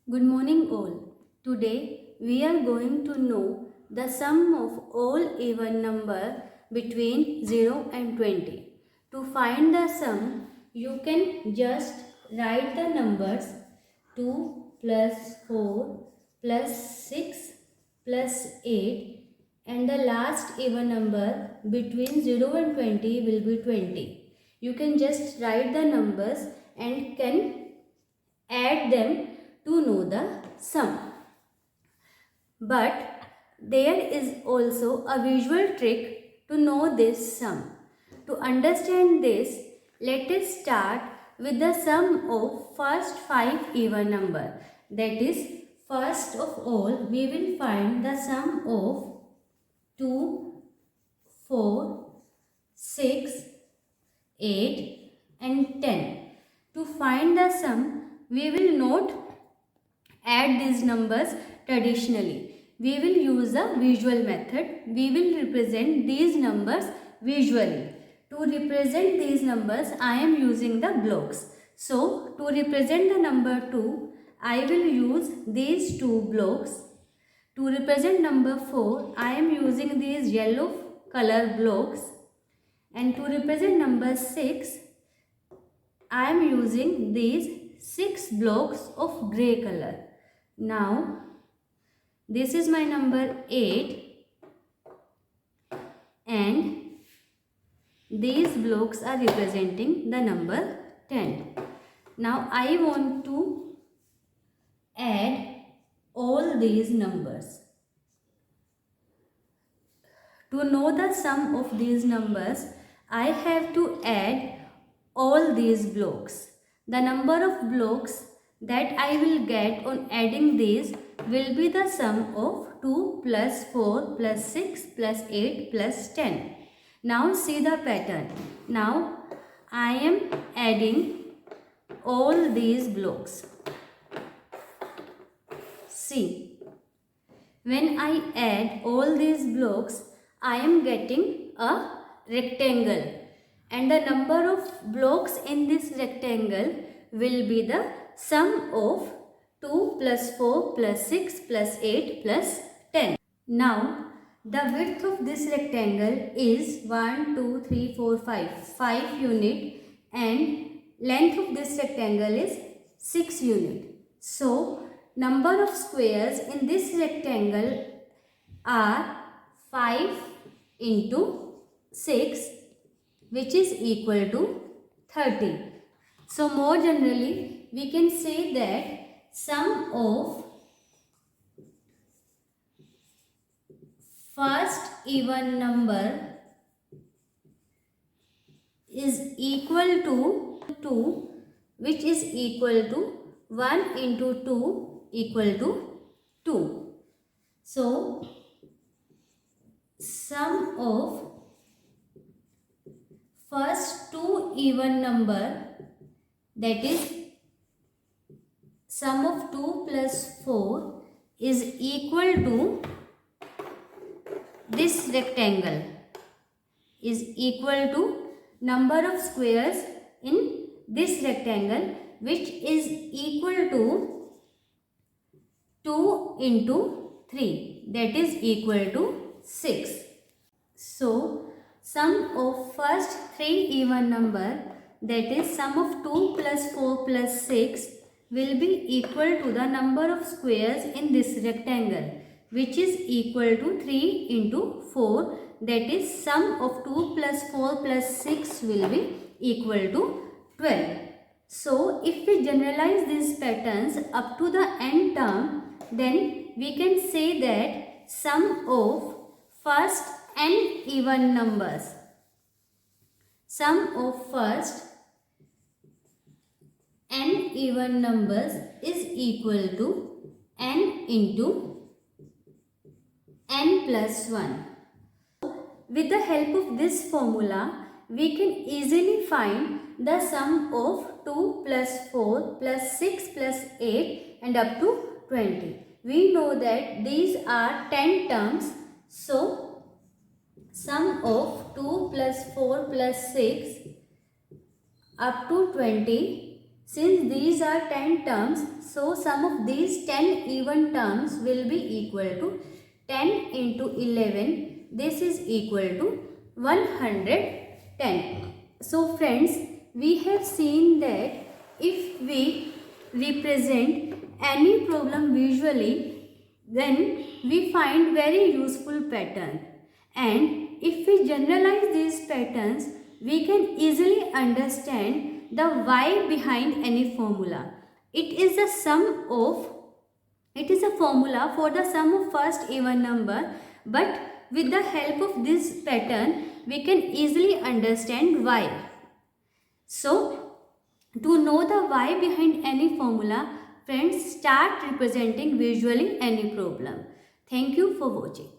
Good morning all. Today we are going to know the sum of all even number between 0 and 20. To find the sum, you can just write the numbers 2 plus 4 plus 6 plus 8, and the last even number between 0 and 20 will be 20. You can just write the numbers and can add them to know the sum. But there is also a visual trick to know this sum. To understand this, let us start with the sum of first 5 even number. That is, first of all, we will find the sum of 2, 4, 6, 8 and 10. To find the sum, we will not add these numbers traditionally. We will use a visual method. We will represent these numbers visually. To represent these numbers, I am using the blocks. So, to represent the number 2, I will use these two blocks. To represent number 4, I am using these yellow color blocks. And to represent number 6, I am using these 6 blocks of grey color. Now, this is my number 8 and these blocks are representing the number 10. Now, I want to add all these numbers. To know the sum of these numbers, I have to add all these blocks. The number of blocks that I will get on adding these will be the sum of 2 plus 4 plus 6 plus 8 plus 10. Now see the pattern. Now I am adding all these blocks. See, when I add all these blocks, I am getting a rectangle. And the number of blocks in this rectangle will be the sum of 2 plus 4 plus 6 plus 8 plus 10. Now, the width of this rectangle is 1, 2, 3, 4, 5 unit, and length of this rectangle is 6 unit. So, number of squares in this rectangle are 5 into 6, which is equal to 30. So more generally, we can say that sum of first even number is equal to 2, which is equal to 1 into 2 equal to 2. So sum of first two even number, that is sum of 2 plus 4, is equal to this rectangle, is equal to number of squares in this rectangle, which is equal to 2 into 3, that is equal to 6. So, sum of first 3 even number, that is sum of 2 plus 4 plus 6, will be equal to the number of squares in this rectangle, which is equal to 3 into 4, that is sum of 2 plus 4 plus 6 will be equal to 12. So, if we generalize these patterns up to the n term, then we can say that sum of first n even numbers, sum of first n even numbers is equal to n into n plus 1. With the help of this formula, we can easily find the sum of 2 plus 4 plus 6 plus 8 and up to 20. We know that these are 10 terms. So, sum of 2 plus 4 plus 6 up to 20 Since these are 10 terms, so sum of these 10 even terms will be equal to 10 into 11. This is equal to 110. So friends, we have seen that if we represent any problem visually, then we find very useful pattern. And if we generalize these patterns, we can easily understand the why behind any formula. It is a formula for the sum of first even number, but with the help of this pattern, we can easily understand why. So, to know the why behind any formula, friends, start representing visually any problem. Thank you for watching.